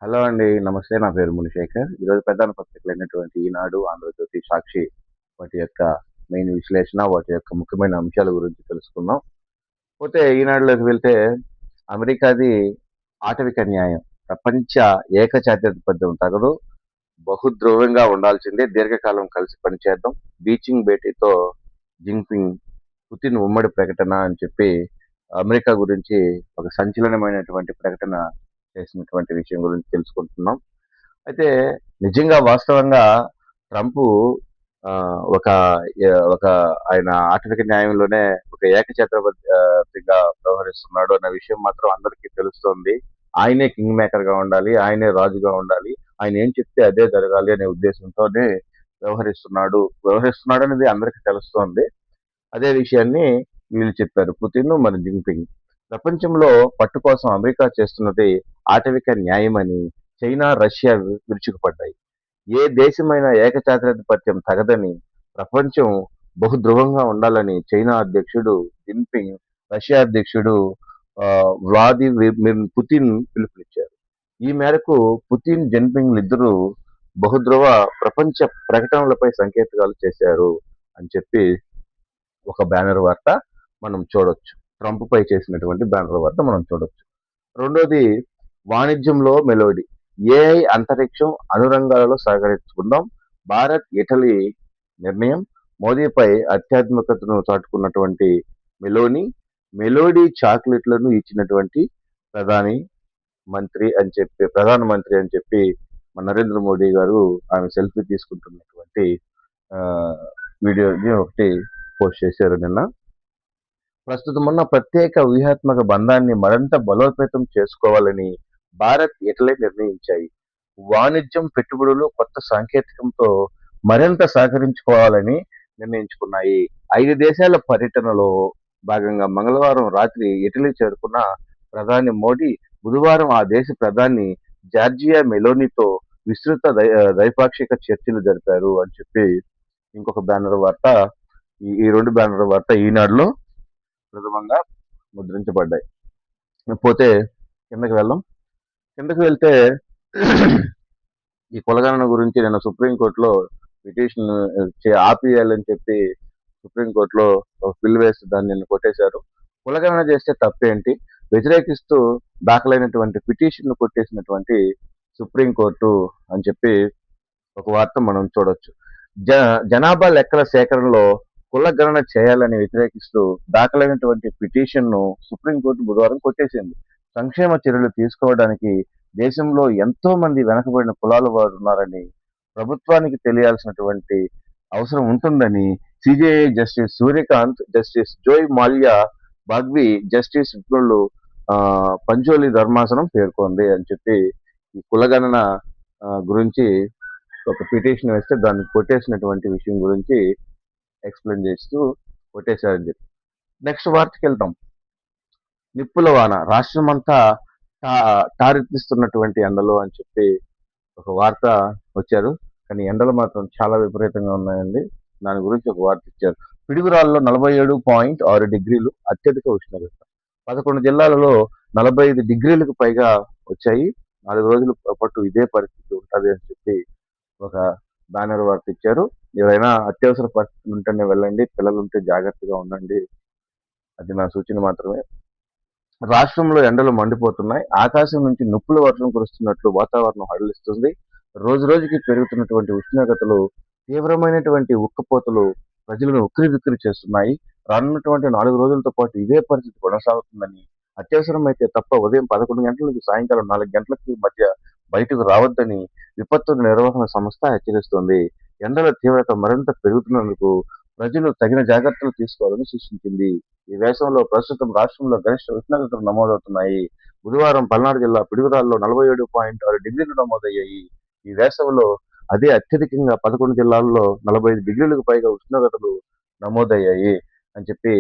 Hello అండి. నమస్తే. నా పేరు మునిశేఖర్. ఈరోజు ప్రధాన పత్రికలైనటువంటి ఈనాడు, ఆంధ్రజ్యోతి, సాక్షి వాటి యొక్క మెయిన్ విశ్లేషణ, వాటి యొక్క ముఖ్యమైన అంశాల గురించి తెలుసుకుందాం. పోతే ఈనాడులోకి వెళ్తే అమెరికాది ఆటవిక న్యాయం. ప్రపంచ ఏకఛత్రాధిపత్యం తగదు. బహుధ్రువంగా ఉండాల్సిందే. దీర్ఘకాలం కలిసి పనిచేద్దాం. బీజింగ్ భేటీతో జిన్పింగ్, పుతిన్ ఉమ్మడి ప్రకటన అని చెప్పి అమెరికా గురించి ఒక సంచలనమైనటువంటి ప్రకటన చేసినటువంటి విషయం గురించి తెలుసుకుంటున్నాం. అయితే నిజంగా వాస్తవంగా ట్రంప్ ఆ, ఒక ఒక ఆయన ఆటవిక న్యాయంలోనే ఒక ఏకఛత్రపతిగా వ్యవహరిస్తున్నాడు అన్న విషయం మాత్రం అందరికీ తెలుస్తోంది. ఆయనే కింగ్ మేకర్ గా ఉండాలి, ఆయనే రాజుగా ఉండాలి, ఆయన ఏం చెప్తే అదే జరగాలి అనే ఉద్దేశంతోనే వ్యవహరిస్తున్నాడు అనేది అందరికీ తెలుస్తోంది. అదే విషయాన్ని వీళ్ళు చెప్పారు, పుతిన్ మరి జిన్పింగ్. ప్రపంచంలో పట్టు కోసం అమెరికా చేస్తున్నది ఆటవిక న్యాయమని చైనా, రష్యా విరుచుకుపడ్డాయి. ఏ దేశమైన ఏకఛత్రాధిపత్యం తగదని, ప్రపంచం బహుధ్రువంగా ఉండాలని చైనా అధ్యక్షుడు జిన్పింగ్, రష్యా అధ్యక్షుడు వ్లాదిమిర్ పుతిన్ పిలుపునిచ్చారు. ఈ మేరకు పుతిన్, జిన్పింగ్ ఇద్దరు బహుధ్రువ ప్రపంచ ప్రకటనలపై సంకేతాలు చేశారు అని చెప్పి ఒక బ్యానర్ వార్త మనం చూడొచ్చు. ట్రంప్ పై చేసినటువంటి బ్యానర్ వార్త మనం చూడొచ్చు. రెండోది, వాణిజ్యంలో మెలోడీ. ఏఐ, అంతరిక్షం, అనురంగాలలో సహకరించుకుందాం. భారత్, ఇటలీ నిర్ణయం. మోదీపై అత్యాత్మికతను చాటుకున్నటువంటి మెలోనీ, మెలోడీ చాక్లెట్లను ఇచ్చినటువంటి ప్రధాని ప్రధానమంత్రి అని చెప్పి మన నరేంద్ర మోడీ గారు ఆమె సెల్ఫీ తీసుకుంటున్నటువంటి ఆ, వీడియోని ఒకటి పోస్ట్ చేశారు నిన్న. ప్రస్తుతం ఉన్న ప్రత్యేక వ్యూహాత్మక బంధాన్ని మరింత బలోపేతం చేసుకోవాలని భారత్, ఇటలీ నిర్ణయించాయి. వాణిజ్యం, పెట్టుబడులు, కొత్త సాంకేతికంతో మరింత సహకరించుకోవాలని నిర్ణయించుకున్నాయి. 5 దేశాల పర్యటనలో భాగంగా మంగళవారం రాత్రి ఇటలీ చేరుకున్న ప్రధాని మోడీ బుధవారం ఆ దేశ ప్రధాని జార్జియా మెలోనీతో విస్తృత ద్వైపాక్షిక చర్చలు జరిపారు అని చెప్పి ఇంకొక బ్యానర్ వార్త, ఈ రెండు బ్యానర్ వార్త ఈనాడులో ప్రథమంగా ముద్రించబడ్డాయి. పోతే కిందకి వెళ్దాం. కిందకి వెళ్తే ఈ కులగణన గురించి నిన్న సుప్రీంకోర్టులో పిటిషన్ ఆపియాలని చెప్పి సుప్రీంకోర్టులో ఒక బిల్ వేసి దాన్ని నిన్న కొట్టేశారు. కులగణన చేస్తే తప్పేంటి, వ్యతిరేకిస్తూ దాఖలైనటువంటి పిటిషన్ కొట్టేసినటువంటి సుప్రీంకోర్టు అని చెప్పి ఒక వార్త మనం చూడొచ్చు. జనాభా లెక్కల సేకరణలో కుల గణన చేయాలని వ్యతిరేకిస్తూ దాఖలైనటువంటి పిటిషన్ను సుప్రీంకోర్టు బుధవారం కొట్టేసింది. సంక్షేమ చర్యలు తీసుకోవడానికి దేశంలో ఎంతో మంది వెనకబడిన కులాల వారు ఉన్నారని, ప్రభుత్వానికి తెలియాల్సినటువంటి అవసరం ఉంటుందని CJI justice Suryakant, justice Joymalya Bagchi, justice విప్రులు పంచోలి ధర్మాసనం పేర్కొంది అని చెప్పి ఈ కులగణన గురించి ఒక పిటిషన్ వేస్తే దాన్ని కొట్టేసినటువంటి విషయం గురించి ఎక్స్ప్లెయిన్ చేస్తూ కొట్టేశారని చెప్పి నెక్స్ట్ వార్తకి వెళ్తాం. నిప్పుల వాన రాష్ట్రమంతా టారెత్తిస్తున్నటువంటి ఎండలు అని చెప్పి ఒక వార్త వచ్చారు. కానీ ఎండలు మాత్రం చాలా విపరీతంగా ఉన్నాయండి. దాని గురించి ఒక వార్త ఇచ్చారు. పిడుగురాల్లో 47.6 డిగ్రీలు అత్యధిక ఉష్ణోగ్రత. 11 జిల్లాలలో 45 డిగ్రీలకు పైగా వచ్చాయి. 4 రోజుల పాటు ఇదే పరిస్థితి ఉంటుంది అని చెప్పి ఒక బ్యానర్ వార్త ఇచ్చారు. ఎవరైనా అత్యవసర పరిస్థితులు ఉంటేనే వెళ్ళండి, పిల్లలు ఉంటే జాగ్రత్తగా ఉండండి, అది నా సూచన మాత్రమే. రాష్ట్రంలో ఎండలు మండిపోతున్నాయి. ఆకాశం నుంచి నిప్పుల వర్షం కురుస్తున్నట్లు వాతావరణం హడలిస్తుంది. రోజు రోజుకి పెరుగుతున్నటువంటి ఉష్ణోగ్రతలు, తీవ్రమైనటువంటి ఉక్కపోతలు ప్రజలను ఉక్కిరిబిక్కిరి చేస్తున్నాయి. రానున్నటువంటి 4 రోజులతో పాటు ఇదే పరిస్థితి కొనసాగుతుందని, అత్యవసరమైతే తప్ప ఉదయం 11 గంటల నుంచి సాయంకాలం 4 గంటలకి మధ్య బయటకు రావద్దని విపత్తు నిర్వహణ సంస్థ హెచ్చరిస్తోంది. ఎండల తీవ్రత మరింత పెరుగుతున్నందుకు ప్రజలు తగిన జాగ్రత్తలు తీసుకోవాలని సూచించింది. ఈ వేసవిలో ప్రస్తుతం రాష్ట్రంలో గరిష్ట ఉష్ణోగ్రతలు నమోదవుతున్నాయి. బుధవారం పల్నాడు జిల్లా పిడుగురాల్లో 47.6 డిగ్రీలు నమోదయ్యాయి. ఈ వేసవిలో అదే అత్యధికంగా 11 జిల్లాల్లో 45 డిగ్రీలకు పైగా ఉష్ణోగ్రతలు నమోదయ్యాయి అని చెప్పి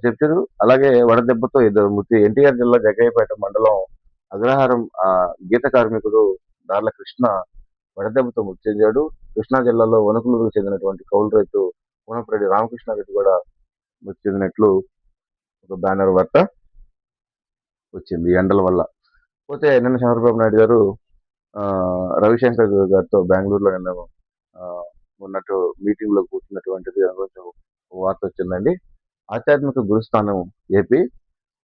చెప్పారు. అలాగే వడదెబ్బతో 2 మృతి. ఎన్టీఆర్ జిల్లా జగ్గయ్యపేట మండలం అగ్రహారం గీత కార్మికుడు దార్ల కృష్ణ వడదెబ్బతో మృతి చెందాడు. కృష్ణా జిల్లాలో వణుకులూరుకు చెందినటువంటి కౌలు రైతు కోనపరెడ్డి రామకృష్ణారెడ్డి కూడా మృతి చెందినట్లు ఒక బ్యానర్ వార్త వచ్చింది ఎండల వల్ల. పోతే నిన్న చంద్రబాబు నాయుడు గారు రవిశంకర్ గారితో బెంగళూరులో నిన్న ఆ, ఉన్నట్టు మీటింగ్ లో కూర్చున్నటువంటిది కొంచెం వార్త వచ్చిందండి. ఆధ్యాత్మిక గురుస్థానం ఏపీ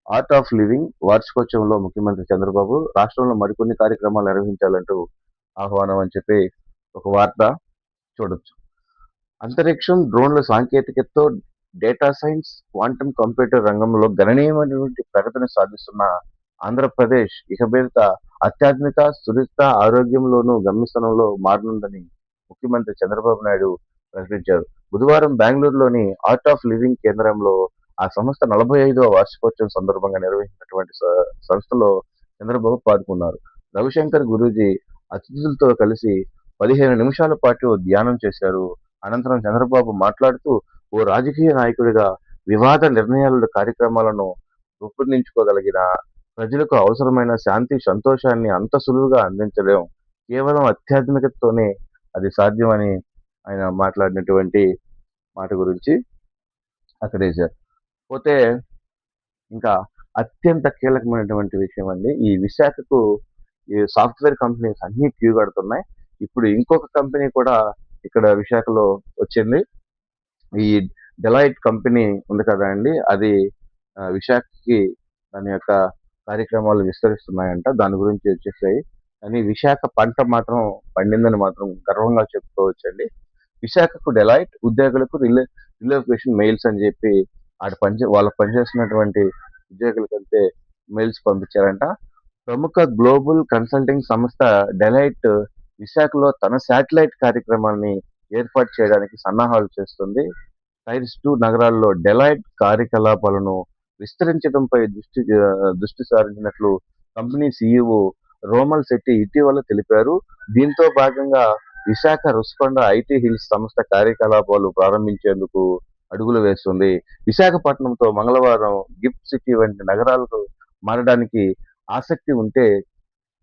ఆర్ట్ ఆఫ్ లివింగ్ వార్షికోత్సవంలో ముఖ్యమంత్రి చంద్రబాబు రాష్ట్రంలో మరికొన్ని కార్యక్రమాలు నిర్వహించాలంటూ ఆహ్వానం అని చెప్పి ఒక వార్త చూడొచ్చు. అంతరిక్షం, డ్రోన్ల సాంకేతికతతో డేటా సైన్స్, క్వాంటం కంప్యూటర్ రంగంలో గణనీయమైనటువంటి ప్రగతిని సాధిస్తున్న ఆంధ్రప్రదేశ్ ఇక మీదట ఆధ్యాత్మిక, సురక్షిత, ఆరోగ్యంలోనూ గమ్యస్థానంలో మారనుందని ముఖ్యమంత్రి చంద్రబాబు నాయుడు ప్రకటించారు. బుధవారం బెంగళూరులోని ఆర్ట్ ఆఫ్ లివింగ్ కేంద్రంలో ఆ సంస్థ 45వ వార్షికోత్సవం సందర్భంగా నిర్వహించినటువంటి సంస్థలో చంద్రబాబు పాల్గొన్నారు. రవిశంకర్ గురూజీ అతిథులతో కలిసి 15 నిమిషాల పాటు ధ్యానం చేశారు. అనంతరం చంద్రబాబు మాట్లాడుతూ, ఓ రాజకీయ నాయకుడిగా వివాద నిర్ణయాల కార్యక్రమాలను రూపొందించుకోగలిగిన ప్రజలకు అవసరమైన శాంతి, సంతోషాన్ని అంత సులువుగా అందించలేం. కేవలం ఆధ్యాత్మికతతోనే అది సాధ్యమని ఆయన మాట్లాడినటువంటి మాట గురించి అక్కడేశారు. పోతే ఇంకా అత్యంత కీలకమైనటువంటి విషయం అండి. ఈ విశాఖకు ఈ సాఫ్ట్‌వేర్ కంపెనీస్ అన్నీ క్యూ కడుతున్నాయి. ఇప్పుడు ఇంకొక కంపెనీ కూడా ఇక్కడ విశాఖలో వచ్చింది. ఈ డెలాయిట్ కంపెనీ ఉంది కదండీ! అది విశాఖకి దాని యొక్క కార్యక్రమాలు విస్తరిస్తున్నాయంట. దాని గురించి వచ్చేసాయి. కానీ విశాఖ పంట మాత్రం పండిందని మాత్రం గర్వంగా చెప్పుకోవచ్చండి. విశాఖకు డెలాయిట్ ఉద్యోగులకు రిలోకేషన్ మెయిల్స్ అని చెప్పి వాళ్ళకి పనిచేస్తున్నటువంటి ఉద్యోగులకంతే మెయిల్స్ పంపించారంట. ప్రముఖ గ్లోబల్ కన్సల్టింగ్ సంస్థ డెలాయిట్ విశాఖలో తన శాటిలైట్ కార్యక్రమాన్ని ఏర్పాటు చేయడానికి సన్నాహాలు చేస్తుంది. టైర్ 2 నగరాల్లో డెలాయిట్ కార్యకలాపాలను విస్తరించడంపై దృష్టి సారించినట్లు కంపెనీ సీఈఓ రోమల్ శెట్టి ఇటీవల తెలిపారు. దీంతో భాగంగా విశాఖ రుషికొండ ఐటీ హిల్స్ సంస్థ కార్యకలాపాలు ప్రారంభించేందుకు అడుగులు వేస్తుంది. విశాఖపట్నంతో మంగళవారం గిఫ్ట్ సిటీ వంటి నగరాలకు మారడానికి ఆసక్తి ఉంటే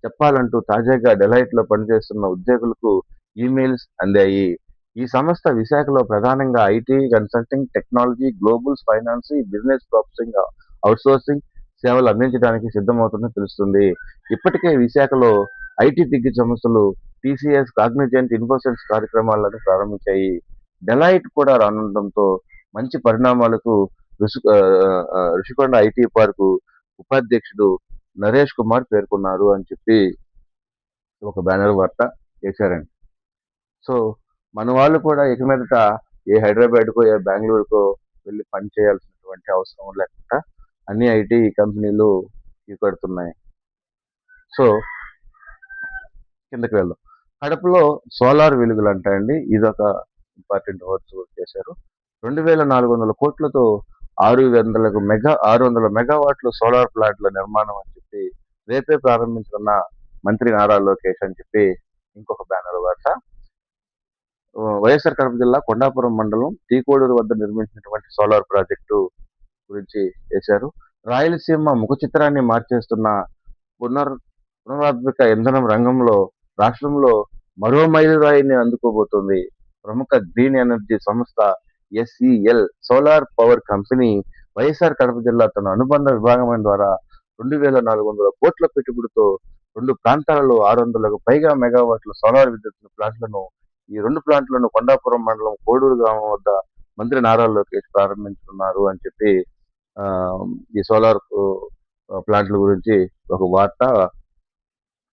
చెప్పాలంటూ తాజాగా డెలాయిట్ లో పనిచేస్తున్న ఉద్యోగులకు ఈమెయిల్స్ అందాయి. ఈ సంస్థ విశాఖలో ప్రధానంగా IT, consulting, technology, global finance, business processing, outsourcing సేవలు అందించడానికి సిద్ధమవుతుందని తెలుస్తుంది. ఇప్పటికే విశాఖలో ఐటీ దిగ్గజ సంస్థలు టీసీఎస్, కాగ్నిజెంట్, ఇన్ఫోసిస్ కార్యక్రమాలను ప్రారంభించాయి. డెలాయిట్ కూడా రానుండటంతో మంచి పరిణామాలకు రుషికొండ ఐటీ పార్కు ఉపాధ్యక్షుడు నరేష్ కుమార్ పేర్కొన్నారు అని చెప్పి ఒక బ్యానర్ వార్త వేశారండి. సో మన వాళ్ళు కూడా ఇక మీదట ఏ హైదరాబాద్కో ఏ బెంగళూరుకో వెళ్ళి పని చేయాల్సినటువంటి అవసరం లేకుండా అన్ని ఐటీ కంపెనీలు కడుతున్నాయి. సో కిందకి వెళ్దాం. కడపలో సోలార్ వెలుగులు అంటాయండి. ఇదొక ఇంపార్టెంట్ వర్క్స్ చేశారు. 2400 కోట్లతో 600 మెగావాట్ల సోలార్ ప్లాంట్ల నిర్మాణం అని చెప్పి రేపే ప్రారంభించనున్న మంత్రి నారా లోకేష్ అని చెప్పి ఇంకొక బ్యానర్ వార్త. వైఎస్ఆర్ కడప జిల్లా కొండాపురం మండలం తీకోడూరు వద్ద నిర్మించినటువంటి సోలార్ ప్రాజెక్టు గురించి చేశారు. రాయలసీమ ముఖ చిత్రాన్ని మార్చేస్తున్న పునరుత్పాదక ఇంధనం రంగంలో రాష్ట్రంలో మరో మైలురాయిని అందుకోబోతోంది. ప్రముఖ గ్రీన్ ఎనర్జీ సంస్థ SEL solar power company YSR Kadapa జిల్లా తన అనుబంధ విభాగం ద్వారా 2400 కోట్ల పెట్టుబడితో 2 ప్రాంతాలలో 600లకు పైగా మెగావాట్ల సోలార్ విద్యుత్ ప్లాంట్లను ఈ 2 ప్లాంట్లను కొండాపురం మండలం కోడూరు గ్రామం వద్ద మంత్రి నారా లోకేష్ ప్రారంభించనున్నారు అని చెప్పి ఈ సోలార్ ప్లాంట్ల గురించి ఒక వార్త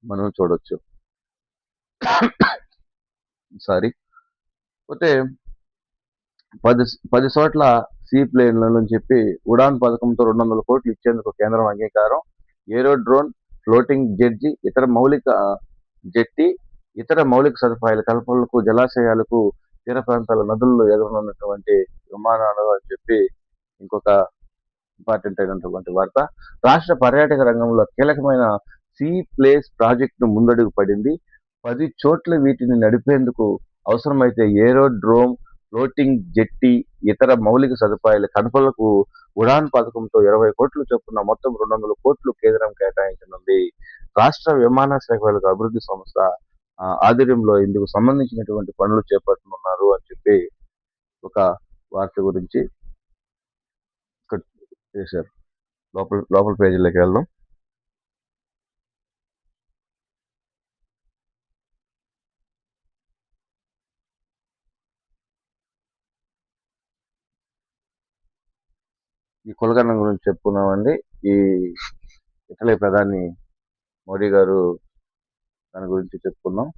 మనం చూడొచ్చు. సారీ. పోతే 10 చోట్ల సీ ప్లేన్లను చెప్పి ఉడాన్ పథకంతో 200 కోట్లు ఇచ్చేందుకు కేంద్రం అంగీకారం. ఏరో డ్రోన్, ఫ్లోటింగ్ జెట్టి ఇతర మౌలిక సదుపాయాల కల్పనలకు, జలాశయాలకు, తీర ప్రాంతాల నదుల్లో ఎగరనున్నటువంటి విమానాలు అని చెప్పి ఇంకొక ఇంపార్టెంట్ అయినటువంటి వార్త. రాష్ట్ర పర్యాటక రంగంలో కీలకమైన సీ ప్లేస్ ప్రాజెక్టును ముందడుగు పడింది. 10 చోట్ల వీటిని నడిపేందుకు అవసరమైతే ఏరో డ్రోన్, ఫ్లోటింగ్ జెట్టి, ఇతర మౌలిక సదుపాయాల కల్పనలకు ఉడాన్ పథకంతో 20 కోట్ల చొప్పున మొత్తం 200 కోట్లు కేంద్రం కేటాయించనుంది. రాష్ట్ర విమానాశ్రయాలకు అభివృద్ధి సంస్థ ఆధ్వర్యంలో ఇందుకు సంబంధించినటువంటి పనులు చేపట్టనున్నారు అని చెప్పి ఒక వార్త గురించి చేశారు. లోపల పేజీలోకి వెళ్దాం. ఈ కులగణన గురించి చెప్పుకున్నామండి. ఈ ఇటలీ ప్రధాని మోడీ గారు దాని గురించి చెప్పుకున్నాం.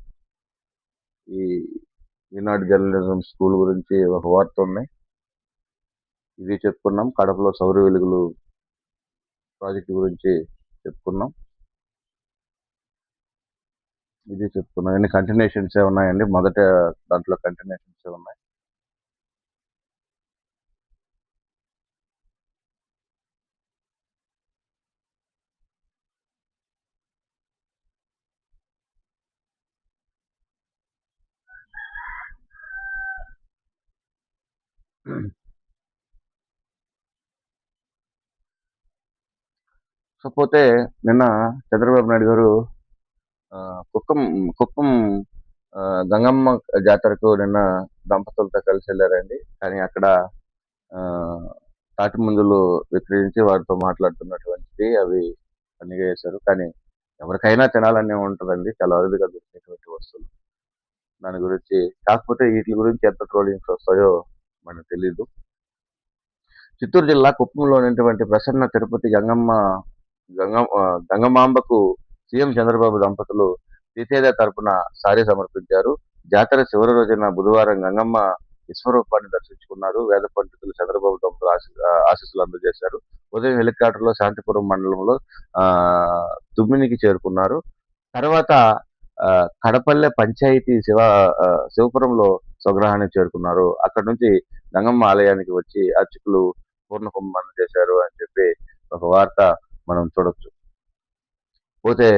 ఈ ఈనాడు జర్నలిజం స్కూల్ గురించి ఒక వార్త ఉన్నాయి, ఇది చెప్పుకున్నాం. కడపలో సౌర వెలుగులు ప్రాజెక్టు గురించి చెప్పుకున్నాం, ఇది చెప్పుకున్నాం. ఎన్ని కంటిన్యూషన్స్ ఉన్నాయండి, మొదట దాంట్లో కంటిన్యూషన్స్ ఉన్నాయి. సో పోతే నిన్న చంద్రబాబు నాయుడు గారు ఆ, కుప్పం కుప్పం గంగమ్మ జాతరకు నిన్న దంపతులతో కలిసి వెళ్ళారండి. కానీ అక్కడ ఆ, తాటి మందులు విక్రయించి వారితో మాట్లాడుతున్నటువంటిది అవి అన్నిగా చేశారు. కానీ ఎవరికైనా తినాలనే ఉంటుందండి, చాలా అరుదుగా దొరికేటువంటి వస్తువులు. దాని గురించి కాకపోతే వీటి గురించి ఎంత ట్రోలింగ్స్ వస్తాయో మనకు తెలియదు. చిత్తూరు జిల్లా కుప్పంలో ఉన్నటువంటి ప్రసన్న తిరుపతి గంగమాంబకు సీఎం చంద్రబాబు దంపతులు శ్రీతేజ తరపున సారీ సమర్పించారు. జాతర చివరి రోజున బుధవారం గంగమ్మ విశ్వరూపాన్ని దర్శించుకున్నారు. వేద పండితులు చంద్రబాబు దంపతులు ఆశీస్సులు అందజేశారు. ఉదయం హెలికాప్టర్లో శాంతిపురం మండలంలో ఆ తుమ్మినికి చేరుకున్నారు. తర్వాత ఆ, కడపల్లె పంచాయతీ శివపురంలో స్వగ్రహానికి చేరుకున్నారు. అక్కడ నుంచి గంగమ్మ ఆలయానికి వచ్చి అర్చకులు పూర్ణ కుంభం చేశారు అని చెప్పి ఒక వార్త మనం చూడొచ్చు. పోతే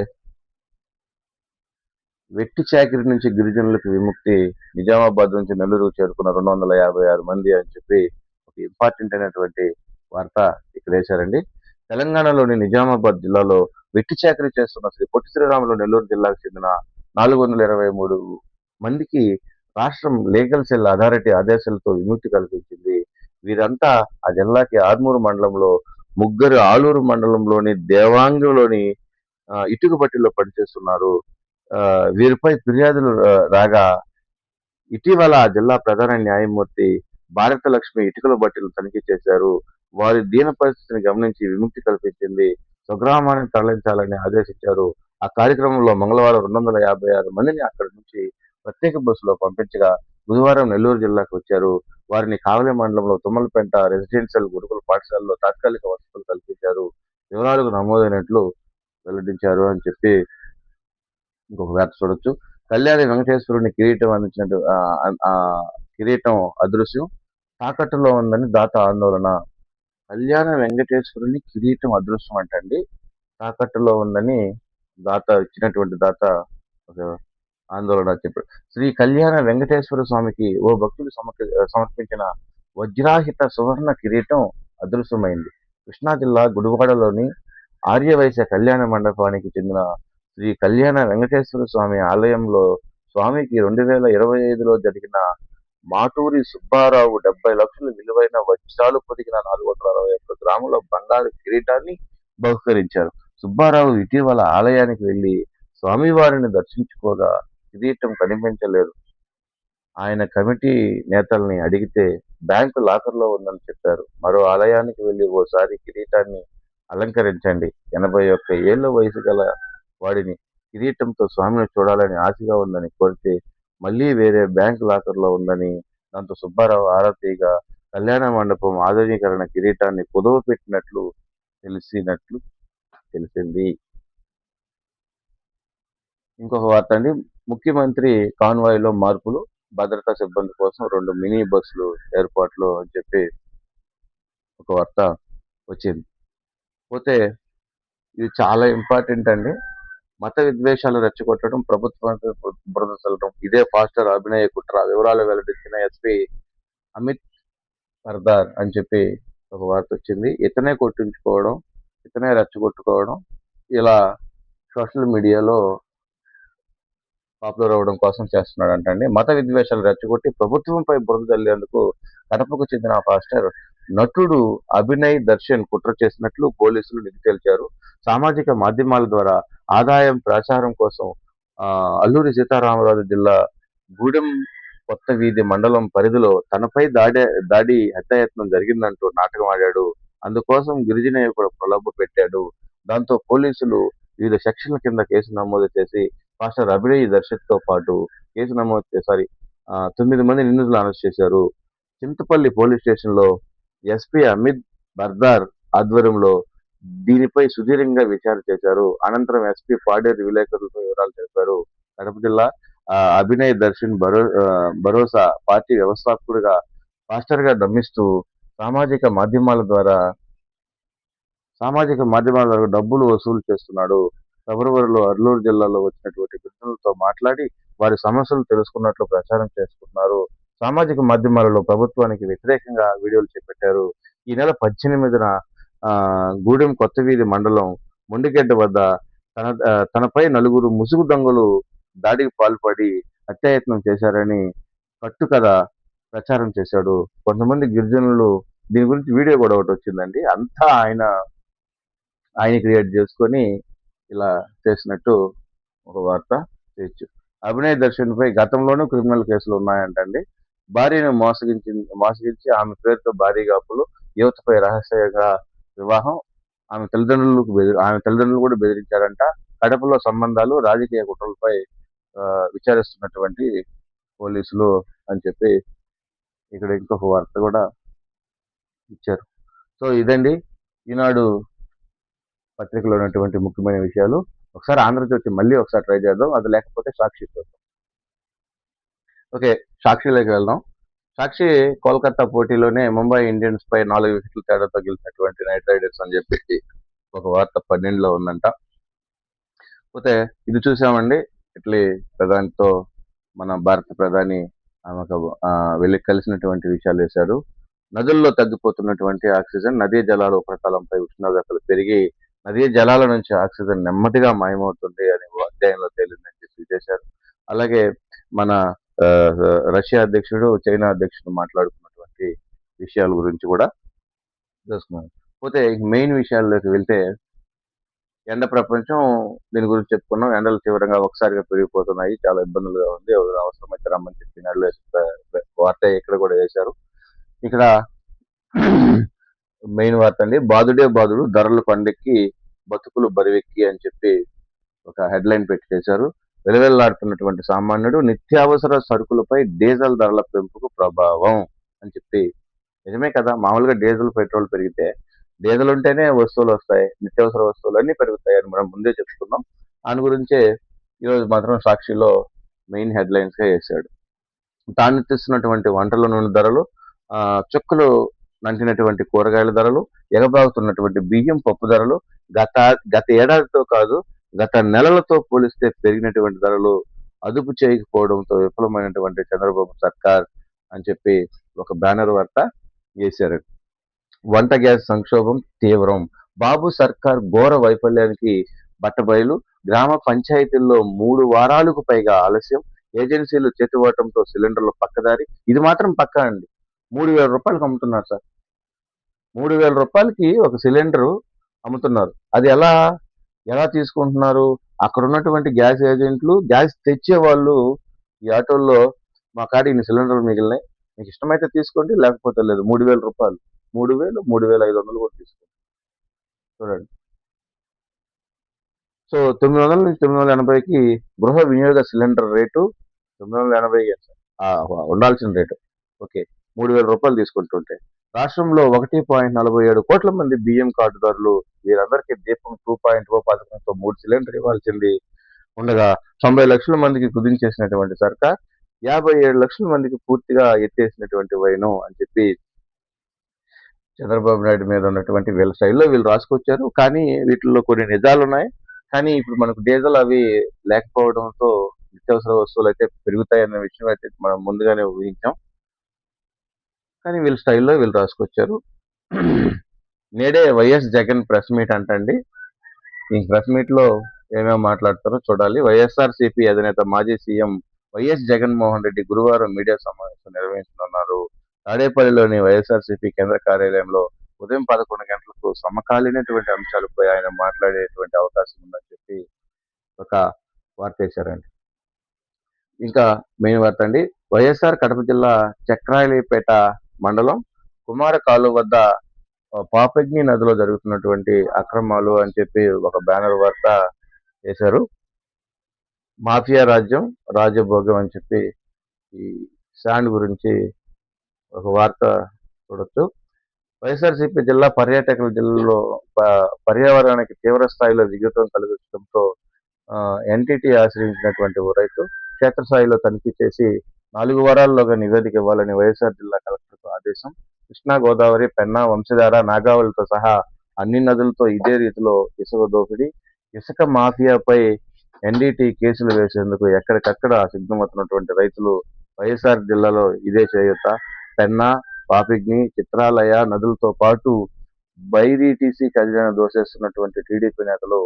వెట్టి చాకిరి నుంచి గిరిజనులకు విముక్తి, నిజామాబాద్ నుంచి నెల్లూరు చేరుకున్న 256 మంది అని చెప్పి ఒక ఇంపార్టెంట్ అయినటువంటి వార్త ఇక్కడ వేశారండి. తెలంగాణలోని నిజామాబాద్ జిల్లాలో వెట్టి చాకరీ చేస్తున్న శ్రీ పొట్టి శ్రీరాములు నెల్లూరు జిల్లాకు చెందిన 423 మందికి రాష్ట్రం లీగల్ సెల్ అథారిటీ ఆదేశాలతో విముక్తి కల్పించింది. వీరంతా ఆ జిల్లాకి ఆర్మూరు మండలంలో, ముగ్గురు ఆలూరు మండలంలోని దేవాంగంలోని ఇటుక బట్టిలో పనిచేస్తున్నారు. వీరిపై ఫిర్యాదులు రాగా ఇటీవల జిల్లా ప్రధాన న్యాయమూర్తి భారతలక్ష్మి ఇటుకల బట్టీలు తనిఖీ చేశారు. వారి దీన పరిస్థితిని గమనించి విముక్తి కల్పించింది. స్వగ్రామానికి తరలించాలని ఆదేశించారు. ఆ కార్యక్రమంలో మంగళవారం 256 మందిని అక్కడి నుంచి ప్రత్యేక బస్సులో పంపించగా బుధవారం నెల్లూరు జిల్లాకు వచ్చారు. వారిని కావలి మండలంలో తుమ్మలపేట రెసిడెన్షియల్ గురుకుల పాఠశాలలో తాత్కాలిక వసతులు కల్పించారు. వివరాలకు నమోదైనట్లు వెల్లడించారు అని చెప్పి ఇంకొక వార్త చూడొచ్చు. కళ్యాణి వెంకటేశ్వరుని కిరీటం అందించినట్టు కిరీటం అదృశ్యం, తాకట్టులో ఉందని దాత ఆందోళన. కళ్యాణ వెంకటేశ్వరుని కిరీటం అదృశ్యం అంటండి, తాకట్టులో ఉందని ఇచ్చినటువంటి దాత ఒక ఆందోళన చెప్పారు. శ్రీ కళ్యాణ వెంకటేశ్వర స్వామికి ఓ భక్తుడు సమర్పించిన వజ్రాహిత సువర్ణ కిరీటం అదృశ్యమైంది. కృష్ణా జిల్లా గుడివాడలోని ఆర్యవైశ్య కళ్యాణ మండపానికి చెందిన శ్రీ కళ్యాణ వెంకటేశ్వర స్వామి ఆలయంలో స్వామికి 2025లో జరిగిన మాటూరి సుబ్బారావు 70 లక్షల విలువైన వజ్రాలు పొదిగిన 461 గ్రాముల బంగారు కిరీటాన్ని బహుకరించారు. సుబ్బారావు ఇటీవల ఆలయానికి వెళ్లి స్వామివారిని దర్శించుకోగా కిరీటం కనిపించలేదు. ఆయన కమిటీ నేతల్ని అడిగితే బ్యాంకు లాకర్లో ఉందని చెప్పారు. మరో ఆలయానికి వెళ్లి ఓసారి కిరీటాన్ని అలంకరించండి. 81 ఏళ్ల వయసు గల వాడిని కిరీటంతో స్వామిని చూడాలని ఆశగా ఉందని కోరితే మళ్ళీ వేరే బ్యాంక్ లాకర్లో ఉందని, దాంతో సుబ్బారావు ఆరా తీయగా కళ్యాణ మండపం ఆధునీకరణ కిరీటాన్ని కుదువ పెట్టినట్లు తెలిసింది. ఇంకొక వార్త అండి, ముఖ్యమంత్రి కాన్వాయ్లో మార్పులు, భద్రతా సిబ్బంది కోసం 2 మినీ బస్సులు ఏర్పాట్లు అని చెప్పి ఒక వార్త వచ్చింది. పోతే ఇది చాలా ఇంపార్టెంట్ అండి. మత విద్వేషాలు రెచ్చగొట్టడం, ప్రభుత్వానికి బురద చల్లడం, ఇదే పాస్టర్ అభినయ కుట్ర. వివరాలు వెల్లడించిన ఎస్పీ అమిత్ సర్దార్ అని చెప్పి ఒక వార్త వచ్చింది. ఇతనే కొట్టించుకోవడం, ఇతనే రెచ్చగొట్టుకోవడం, ఇలా సోషల్ మీడియాలో పాపులర్ అవ్వడం కోసం చేస్తున్నాడంటండి. మత విద్వేషాలు రెచ్చగొట్టి ప్రభుత్వంపై బురద జల్లేందుకు కడపకు చెందిన పాస్టర్ నటుడు అభినయ్ దర్శన్ కుట్ర చేసినట్లు పోలీసులు తేల్చారు. సామాజిక మాధ్యమాల ద్వారా ఆదాయం ప్రచారం కోసం అల్లూరి సీతారామరాజు జిల్లా గూడెం కొత్త వీధి మండలం పరిధిలో తనపై దాడి హత్యాయత్నం జరిగిందంటూ నాటకం ఆడాడు. అందుకోసం గిరిజన యువకుడు ప్రలోభ పెట్టాడు. దాంతో పోలీసులు వివిధ సెక్షన్ల కింద కేసు నమోదు చేసి పాస్టర్ అభినయ్ దర్శక్తో పాటు కేసు నమోదు చేశారు. 9 మంది నిందితులను అరెస్ట్ చేశారు. చింతపల్లి పోలీస్ స్టేషన్లో ఎస్పీ అమిత్ బర్దార్ ఆధ్వర్యంలో దీనిపై సుదీర్ఘంగా విచారణ చేశారు. అనంతరం ఎస్పీ పాడేరు విలేకరులతో వివరాలు తెలిపారు. కడప జిల్లా అభినయ్ దర్శన్ భరోసా పార్టీ వ్యవస్థాపకుడిగా పాస్టర్ గా నమ్మిస్తూ సామాజిక మాధ్యమాల ద్వారా డబ్బులు వసూలు చేస్తున్నాడు. ఫిబ్రవరిలో అర్లూరు జిల్లాలో వచ్చినటువంటి గిరిజనులతో మాట్లాడి వారి సమస్యలు తెలుసుకున్నట్లు ప్రచారం చేసుకుంటున్నారు. సామాజిక మాధ్యమాలలో ప్రభుత్వానికి వ్యతిరేకంగా వీడియోలు చేపట్టారు. ఈ నెల 18న గూడెం కొత్తవీధి మండలం మొండిగడ్డ వద్ద తనపై నలుగురు ముసుగు దొంగలు దాడికి పాల్పడి హత్యాయత్నం చేశారని కట్టుకథ ప్రచారం చేశాడు. కొంతమంది గిరిజనులు దీని గురించి వీడియో కూడా ఒకటి వచ్చిందండి. అంతా ఆయన క్రియేట్ చేసుకొని ఇలా చేసినట్టు ఒక వార్త చేయొచ్చు. అభినయ్ దర్శన్ పై గతంలోనూ క్రిమినల్ కేసులు ఉన్నాయంటండి. భార్యను మోసగించి ఆమె పేరుతో భారీగా అప్పులు, యువతపై రహస్యంగా వివాహం, ఆమె తల్లిదండ్రులు కూడా బెదిరించారంట. కడపలో సంబంధాలు, రాజకీయ కుట్రలపై విచారిస్తున్నటువంటి పోలీసులు అని చెప్పి ఇక్కడ ఇంకొక వార్త కూడా ఇచ్చారు. సో ఇదండి ఈనాడు పత్రికలో ఉన్నటువంటి ముఖ్యమైన విషయాలు. ఒకసారి ఆంధ్రజ్యోతి మళ్ళీ ఒకసారి ట్రై చేద్దాం, అది లేకపోతే సాక్షి చూద్దాం. ఓకే, సాక్షిలోకి వెళ్దాం. సాక్షి కోల్కతా పోటీలోనే ముంబై ఇండియన్స్ పై 4 వికెట్ల తేడాతో గెలిచినటువంటి నైట్ రైడర్స్ అని చెప్పి ఒక వార్త 12లో ఉందంట. పోతే ఇది చూసామండి, ఇట్లీ ప్రధానితో మన భారత ప్రధాని ఆమెకు వెళ్ళి కలిసినటువంటి విషయాలు వేశారు. నదుల్లో తగ్గిపోతున్నటువంటి ఆక్సిజన్, నదీ జలాల ఉపరితలంపై ఉష్ణోగ్రతలు పెరిగి నదీ జలాల నుంచి ఆక్సిజన్ నెమ్మదిగా మాయమవుతుంది అని అధ్యయనంలో తేలిందని చెప్పి చేశారు. అలాగే మన రష్యా అధ్యక్షుడు, చైనా అధ్యక్షుడు మాట్లాడుకున్నటువంటి విషయాల గురించి కూడా తెలుసుకున్నాం. పోతే మెయిన్ విషయాల్లోకి వెళ్తే ఎండ ప్రపంచం, దీని గురించి చెప్పుకున్నాం. ఎండలు తీవ్రంగా ఒకసారిగా పెరిగిపోతున్నాయి, చాలా ఇబ్బందులుగా ఉంది. అవసరమైతే రమ్మని చెప్పి నెలలో వార్త ఇక్కడ కూడా వేశారు. ఇక్కడ మెయిన్ వార్త అండి, బాధుడే బాధుడు ధరలు పండెక్కి బతుకులు బరివెక్కి అని చెప్పి ఒక హెడ్లైన్ పెట్టి చేశారు. వెలువెల్లాడుతున్నటువంటి సామాన్యుడు, నిత్యావసర సరుకులపై డీజిల్ ధరల పెంపుకు ప్రభావం అని చెప్పి. నిజమే కదా, మామూలుగా డీజిల్ పెట్రోల్ పెరిగితే డీజిల్ ఉంటేనే వస్తువులు వస్తాయి, నిత్యావసర వస్తువులు అన్ని పెరుగుతాయి అని మనం ముందే చెప్పుకున్నాం. దాని గురించే ఈరోజు మాత్రం సాక్షిలో మెయిన్ హెడ్లైన్స్ గా వేశాడు. తాను తెస్తున్నటువంటి వంటల నూనె ధరలు, చుక్కలు నంటినటువంటి కూరగాయల ధరలు, ఎగబాగుతున్నటువంటి బియ్యం పప్పు ధరలు, గత ఏడాదితో కాదు గత నెలలతో పోలిస్తే పెరిగినటువంటి ధరలు అదుపు చేయకపోవడంతో విఫలమైనటువంటి చంద్రబాబు సర్కార్ అని చెప్పి ఒక బ్యానర్ వార్త వేశారు. వంట గ్యాస్ సంక్షోభం తీవ్రం, బాబు సర్కార్ ఘోర వైఫల్యానికి బట్టబయలు, గ్రామ పంచాయతీల్లో 3 వారాలకు పైగా ఆలస్యం, ఏజెన్సీలు చేతివాటంతో సిలిండర్లు పక్కదారి. ఇది మాత్రం పక్కా అండి, 3,000 రూపాయలకు అమ్ముతున్నారు సార్. 3,000 రూపాయలకి ఒక సిలిండరు అమ్ముతున్నారు. అది ఎలా తీసుకుంటున్నారు? అక్కడ ఉన్నటువంటి గ్యాస్ ఏజెంట్లు, గ్యాస్ తెచ్చే వాళ్ళు ఈ ఆటోల్లో మా కాడ ఇన్ని సిలిండర్లు మిగిలినాయి, మీకు ఇష్టమైతే తీసుకోండి లేకపోతే లేదు. 3,000 రూపాయలు, 3,000, 3,500 కూడా తీసుకోండి. చూడండి. సో 900 నుంచి 980కి గృహ వినియోగ సిలిండర్ రేటు 980 ఉండాల్సిన రేటు. ఓకే, 3,000 రూపాయలు తీసుకుంటుంటే రాష్ట్రంలో 1.47 కోట్ల మంది బియ్యం కార్డుదారులు. వీరందరికీ దీపం 2.0 పథకంతో 3 సిలిండర్ ఇవ్వాల్సింది ఉండగా 90 లక్షల మందికి కుదించేసినటువంటి సర్కార్ 57 లక్షల మందికి పూర్తిగా ఎత్తేసినటువంటి వైనం అని చెప్పి చంద్రబాబు నాయుడు మీద ఉన్నటువంటి వీళ్ళ స్టైల్లో వీళ్ళు రాసుకొచ్చారు. కానీ వీటిల్లో కొన్ని నిజాలు ఉన్నాయి. కానీ ఇప్పుడు మనకు డీజిల్ అవి లేకపోవడంతో నిత్యావసర వస్తువులు అయితే పెరుగుతాయన్న విషయం అయితే మనం ముందుగానే ఊహించాం. కానీ వీళ్ళ స్టైల్లో వీళ్ళు రాసుకొచ్చారు. నేడే వైఎస్ జగన్ ప్రెస్ మీట్ అంటండి. ఈ ప్రెస్ మీట్ లో ఏమేమి మాట్లాడతారో చూడాలి. వైఎస్ఆర్సీపీ అధినేత మాజీ సీఎం వైఎస్ జగన్మోహన్ రెడ్డి గురువారం మీడియా సమావేశం నిర్వహించనున్నారు. తాడేపల్లిలోని వైఎస్ఆర్సీపీ కేంద్ర కార్యాలయంలో ఉదయం 11 గంటలకు సమకాలీనటువంటి అంశాలపై ఆయన మాట్లాడేటువంటి అవకాశం ఉందని చెప్పి ఒక వార్త వేశారండి. ఇంకా మెయిన్ వార్త అండి, వైఎస్ఆర్ కడప జిల్లా చక్రాయలిపేట మండలం కుమార కాలువ వద్ద పాపగ్ని నదిలో జరుగుతున్నటువంటి అక్రమాలు అని చెప్పి ఒక బ్యానర్ వార్త వేశారు. మాఫియా రాజ్యం రాజభోగం అని చెప్పి ఈ శాండ్ గురించి ఒక వార్త చూడొచ్చు. వైఎస్ఆర్సీపీ జిల్లా పర్యాటకుల జిల్లాలో పర్యావరణానికి తీవ్ర స్థాయిలో విఘాతం కలిగించడంతో ఎన్టీటీ ఆశ్రయించినటువంటి ఓ రైతు క్షేత్రస్థాయిలో తనిఖీ చేసి 4 వారాల్లోగా నివేదిక ఇవ్వాలని వైఎస్ఆర్ జిల్లా కలెక్టర్కు ఆదేశం. కృష్ణా, గోదావరి, పెన్నా, వంశధార, నాగావళితో సహా అన్ని నదులతో ఇదే రీతిలో ఇసుక దోపిడీ, ఇసుక మాఫియాపై ఎన్డీటీ కేసులు వేసేందుకు ఎక్కడికక్కడ సిద్ధమవుతున్నటువంటి రైతులు వైఎస్ఆర్ జిల్లాలో ఇదే చేయూత. పెన్నా, పాపిగ్ని, చిత్రాలయ నదులతో పాటు బైరీటీసీ ఖజానా దోసేస్తున్నటువంటి టీడీపీ నేతలు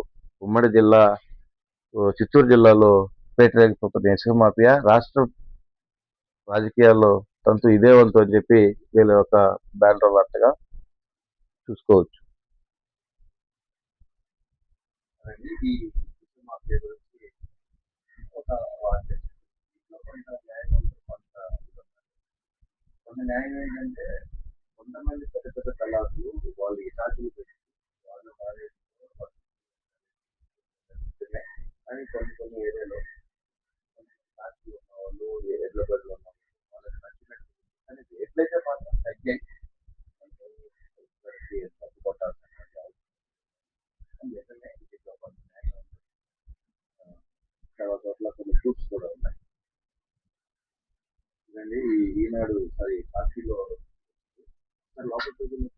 ఉమ్మడి జిల్లా చిత్తూరు జిల్లాలో పేటరేగిపోతున్న ఇసుక మాఫియా రాష్ట్ర రాజకీయాల్లో తంతు ఇదే వంతు అని చెప్పి వీళ్ళ యొక్క బ్యానర్ వార్తగా చూసుకోవచ్చు. ఈ ఇసుక మాఫియా గురించి ఒక వార్త కొంత న్యాయం ఏంటంటే కొంతమంది పెద్ద పెద్ద కళాకారులు వాళ్ళు ఇటాచులు పెట్టి వాళ్ళు కానీ కొన్ని ఏరియాలో సాక్షి ఉన్న వాళ్ళు ఎడ్ల బదులు ఉన్న వాళ్ళకి నచ్చినట్టు కానీ ఎట్లయితే మాత్రం తగ్గాయి తప్పు కొట్టాల్సినటువంటి అవసరం నిజమే ఇంట్లో కొంత న్యాయం ఉంది. చాలా చోట్ల కొన్ని ప్రూఫ్స్ కూడా ఉన్నాయి. ఇదండి ఈనాడు సాక్షిలో లోపల పేజీలో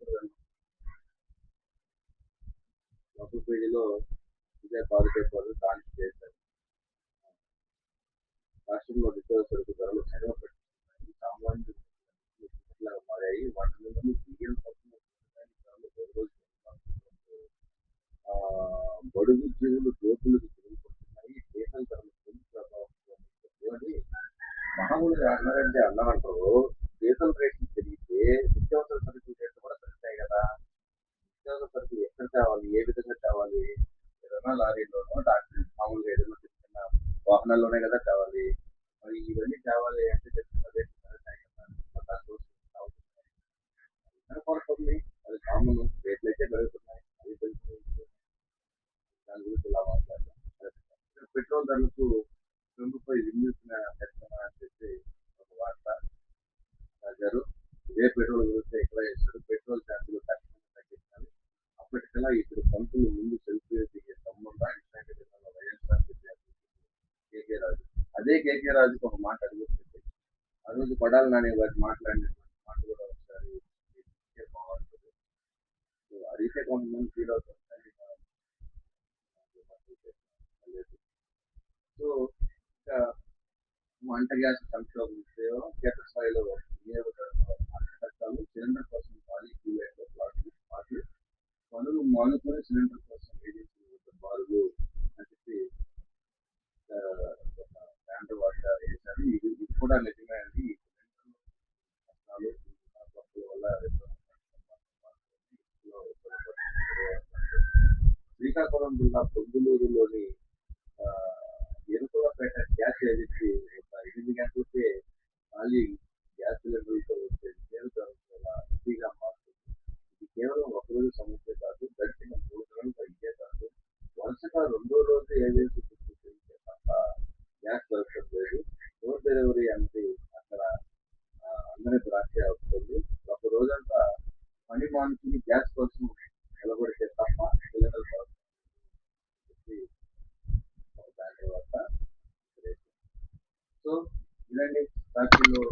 లోపల పేజీలో ఇదే పాదుపేపర్ దానికి చేశారు. రాష్ట్రంలో నిత్యావసర సరుకు ధరలు మెరుగుపడుతున్నాయి. సామాన్యులు మారాయి. వాటి నుండి బియ్యం బడుగు జీవులు దోపులకు తిరిగిపోతున్నాయి. దేశం ధరలు ప్రభావం మామూలుగా అన్నారంటే అన్నారంటారు. డీజిల్ రేట్లు పెరిగితే నిత్యావసర సరుకుల రేట్లు కూడా పెరుగుతాయి కదా. నిత్యావసర సరుకులు ఎక్కడ తేవాలి, ఏ విధంగా తేవాలి? ఏదైనా లారీలోనో మామూలుగా ఏదైనా చిన్న వాహనాల్లోనే కదా తేవాలి. మరి ఇవన్నీ తేవాలి అంటే చెప్పిన రేట్లు పెరుగుతాయి కదా. కొరతుంది అది కామన్. రేట్లు అయితే పెరుగుతున్నాయి, అది పెరుగుతుంది. దాని గురించి ఇలా మాట్లాడతాం. పెట్రోల్ ధరలకు పెంపుపై వినూత్న చర్చన అని చెప్పి ఒక వార్త రాశారు. ఇదే పెట్రోల్ గురించి ఎక్కడ చేస్తారు. పెట్రోల్ ఛార్జీలు తక్షణం తగ్గించాలి. అప్పటికల్లా ఇప్పుడు పంపులు ముందు సెల్ఫీ దిగే సంబంధం విశాఖ జిల్లాలో వైఎస్ఆర్ కేకే రాజు. అదే కేకే రాజుకి ఒక మాట అడుగుతుంది. ఆ రోజు కొడాలి నాని గారు మాట్లాడినటువంటి మాట కూడా ఒకసారి బాగుంటుంది. అడిగితే కొంతమంది ఫీల్ అవుతారు. సో ఇంకా వంట గ్యాస్ సంక్షోభం క్షేత్రస్థాయిలో వినియోగదారులు కష్టాలు సిలిండర్ కోసం ఖాళీ పాటలు పనులు మానుకొని సిలిండర్ కోసం ఏజెన్సీ బారులు అని చెప్పి బ్యాండ్ వార్త వేశారు. ఇది కూడా నిజమే అండి. కష్టాలు వల్ల శ్రీకాకుళం జిల్లా పొందులూరులోని ఎరుకులపేట గ్యాస్ ఏజెన్సీ ఒక 8 గంటలకే ఖాళీ గ్యాస్ సిలిండర్లతో వచ్చే ఈజీగా మారుతుంది. ఇది కేవలం ఒకరోజు సమస్య కాదు. గడిచిన 3 నెలలుగా ఇదే కాదు. వరుసగా 2వ రోజు ఏజెన్సీ గుర్తించే తప్ప గ్యాస్ దొరకడం లేదు. డోర్ డెలివరీ అనేది అక్కడ అందరి ద్రాక్ష అవుతుంది. ఒక రోజంతా పని మానుకుని గ్యాస్ కోసం నిలబడితే తప్ప సిలిండర్ తర్వాత సో ఇదండి సాక్షిలో